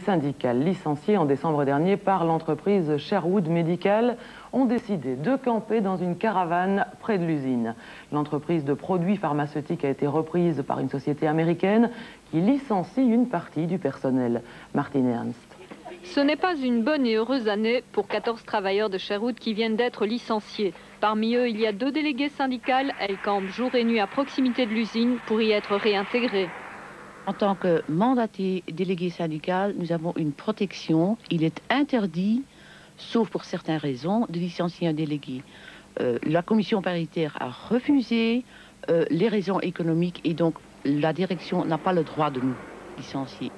syndicales licenciés en décembre dernier par l'entreprise Sherwood Medical ont décidé de camper dans une caravane près de l'usine. L'entreprise de produits pharmaceutiques a été reprise par une société américaine qui licencie une partie du personnel. Martine Ernst. Ce n'est pas une bonne et heureuse année pour 14 travailleurs de Sherwood qui viennent d'être licenciés. Parmi eux, il y a 2 délégués syndicales. Elles campent jour et nuit à proximité de l'usine pour y être réintégrées. En tant que mandaté délégué syndical, nous avons une protection. Il est interdit, sauf pour certaines raisons, de licencier un délégué. La commission paritaire a refusé les raisons économiques et donc la direction n'a pas le droit de nous licencier.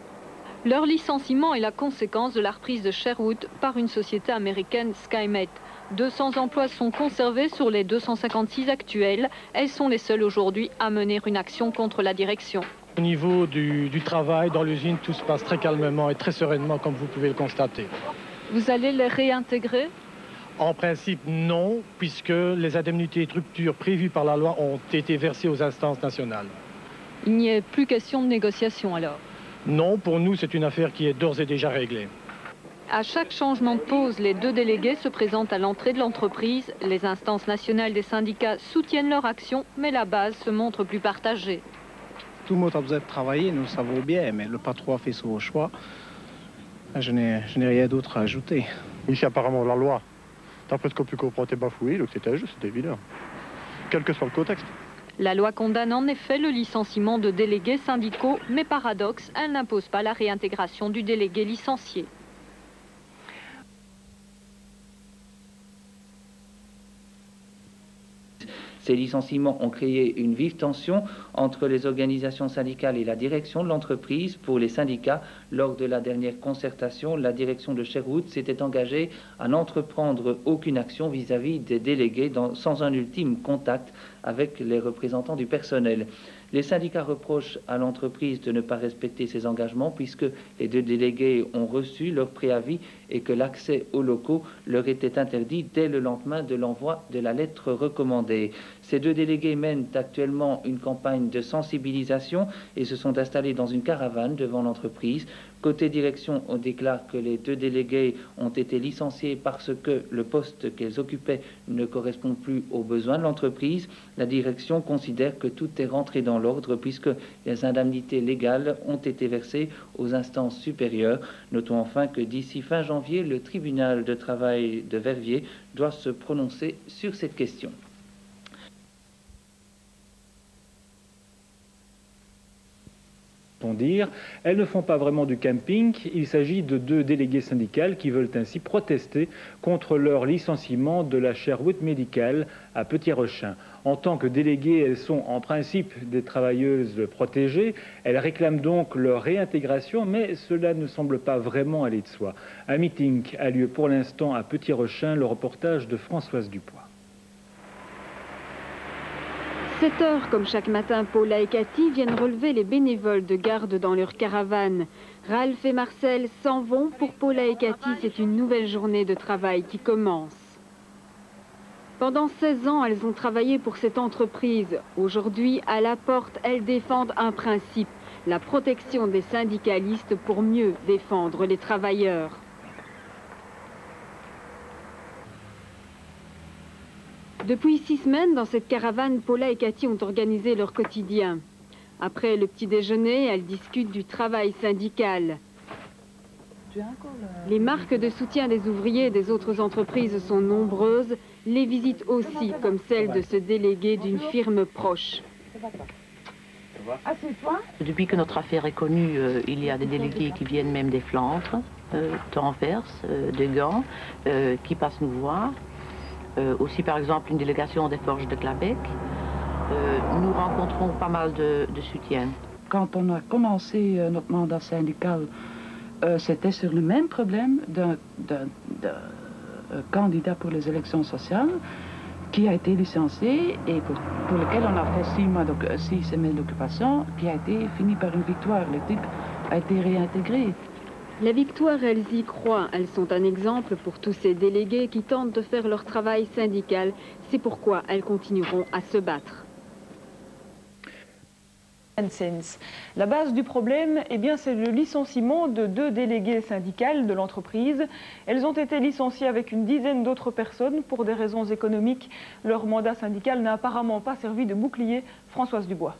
Leur licenciement est la conséquence de la reprise de Sherwood par une société américaine, SkyMed. 200 emplois sont conservés sur les 256 actuels. Elles sont les seules aujourd'hui à mener une action contre la direction. Au niveau du travail dans l'usine, tout se passe très calmement et très sereinement, comme vous pouvez le constater. Vous allez les réintégrer? En principe, non, puisque les indemnités de rupture prévues par la loi ont été versées aux instances nationales. Il n'y a plus question de négociation alors? Non, pour nous, c'est une affaire qui est d'ores et déjà réglée. À chaque changement de pause, les 2 délégués se présentent à l'entrée de l'entreprise. Les instances nationales des syndicats soutiennent leur action, mais la base se montre plus partagée. Tout le monde a besoin de travailler, nous savons bien, mais le patron a fait son choix. Je n'ai rien d'autre à ajouter. Ici, apparemment, la loi, d'après ce qu'on peut comprendre, est bafouée, donc c'était juste, c'est évident. Quel que soit le contexte. La loi condamne en effet le licenciement de délégués syndicaux, mais paradoxe, elle n'impose pas la réintégration du délégué licencié. Ces licenciements ont créé une vive tension entre les organisations syndicales et la direction de l'entreprise. Pour les syndicats, lors de la dernière concertation, la direction de Sherwood s'était engagée à n'entreprendre aucune action vis-à-vis des délégués sans un ultime contact avec les représentants du personnel. Les syndicats reprochent à l'entreprise de ne pas respecter ses engagements puisque les 2 délégués ont reçu leur préavis et que l'accès aux locaux leur était interdit dès le lendemain de l'envoi de la lettre recommandée. Ces 2 délégués mènent actuellement une campagne de sensibilisation et se sont installés dans une caravane devant l'entreprise. Côté direction, on déclare que les 2 délégués ont été licenciés parce que le poste qu'elles occupaient ne correspond plus aux besoins de l'entreprise. La direction considère que tout est rentré dans l'ordre puisque les indemnités légales ont été versées aux instances supérieures. Notons enfin que d'ici fin janvier, le tribunal de travail de Verviers doit se prononcer sur cette question. Dire, elles ne font pas vraiment du camping, il s'agit de 2 délégués syndicales qui veulent ainsi protester contre leur licenciement de la Sherwood Medical à Petit-Rochin. En tant que déléguées, elles sont en principe des travailleuses protégées, elles réclament donc leur réintégration, mais cela ne semble pas vraiment aller de soi. Un meeting a lieu pour l'instant à Petit-Rochin, le reportage de Françoise Dupois. 7 heures, comme chaque matin, Paula et Cathy viennent relever les bénévoles de garde dans leur caravane. Ralph et Marcel s'en vont. Pour Paula et Cathy, c'est une nouvelle journée de travail qui commence. Pendant 16 ans, elles ont travaillé pour cette entreprise. Aujourd'hui, à la porte, elles défendent un principe, la protection des syndicalistes pour mieux défendre les travailleurs. Depuis 6 semaines, dans cette caravane, Paula et Cathy ont organisé leur quotidien. Après le petit déjeuner, elles discutent du travail syndical. Les marques de soutien des ouvriers et des autres entreprises sont nombreuses, les visites aussi, comme celle de ce délégué d'une firme proche. Depuis que notre affaire est connue, il y a des délégués qui viennent même des Flandres, d'Anvers, de Gand, qui passent nous voir. Aussi par exemple une délégation des Forges de Clabec. Nous rencontrons pas mal de soutien. Quand on a commencé notre mandat syndical, c'était sur le même problème d'un candidat pour les élections sociales qui a été licencié et pour lequel on a fait 6 semaines d'occupation, qui a été fini par une victoire. Le type a été réintégré. La victoire, elles y croient. Elles sont un exemple pour tous ces délégués qui tentent de faire leur travail syndical. C'est pourquoi elles continueront à se battre. La base du problème, eh bien, c'est le licenciement de 2 déléguées syndicales de l'entreprise. Elles ont été licenciées avec une dizaine d'autres personnes pour des raisons économiques. Leur mandat syndical n'a apparemment pas servi de bouclier. Françoise Dubois.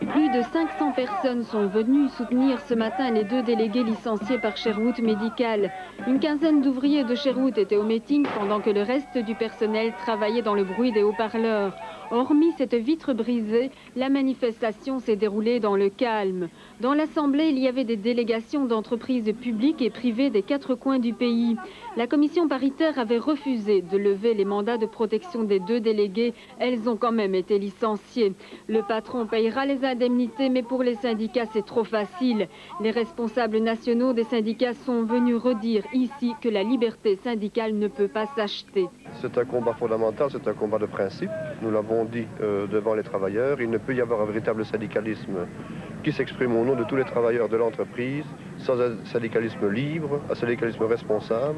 Plus de 500 personnes sont venues soutenir ce matin les 2 délégués licenciés par Sherwood Medical. Une quinzaine d'ouvriers de Sherwood étaient au meeting pendant que le reste du personnel travaillait dans le bruit des haut-parleurs. Hormis cette vitre brisée, la manifestation s'est déroulée dans le calme. Dans l'Assemblée, il y avait des délégations d'entreprises publiques et privées des 4 coins du pays. La commission paritaire avait refusé de lever les mandats de protection des 2 délégués. Elles ont quand même été licenciées. Le patron payera les indemnités, mais pour les syndicats, c'est trop facile. Les responsables nationaux des syndicats sont venus redire ici que la liberté syndicale ne peut pas s'acheter. C'est un combat fondamental, c'est un combat de principe. Nous l'avons dit devant les travailleurs, il ne peut y avoir un véritable syndicalisme qui s'exprime au nom de tous les travailleurs de l'entreprise, sans un syndicalisme libre, un syndicalisme responsable.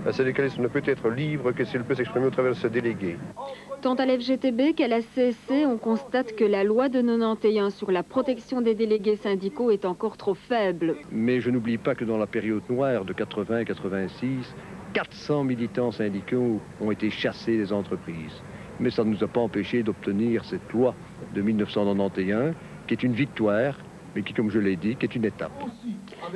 Un syndicalisme ne peut être libre que s'il peut s'exprimer au travers de ce délégué. Tant à l'FGTB qu'à la CSC, on constate que la loi de 91 sur la protection des délégués syndicaux est encore trop faible. Mais je n'oublie pas que dans la période noire de 80-86, 400 militants syndicaux ont été chassés des entreprises. Mais ça ne nous a pas empêché d'obtenir cette loi de 1991, qui est une victoire, mais qui, comme je l'ai dit, qui est une étape.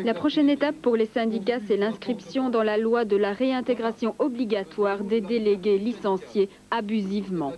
La prochaine étape pour les syndicats, c'est l'inscription dans la loi de la réintégration obligatoire des délégués licenciés abusivement.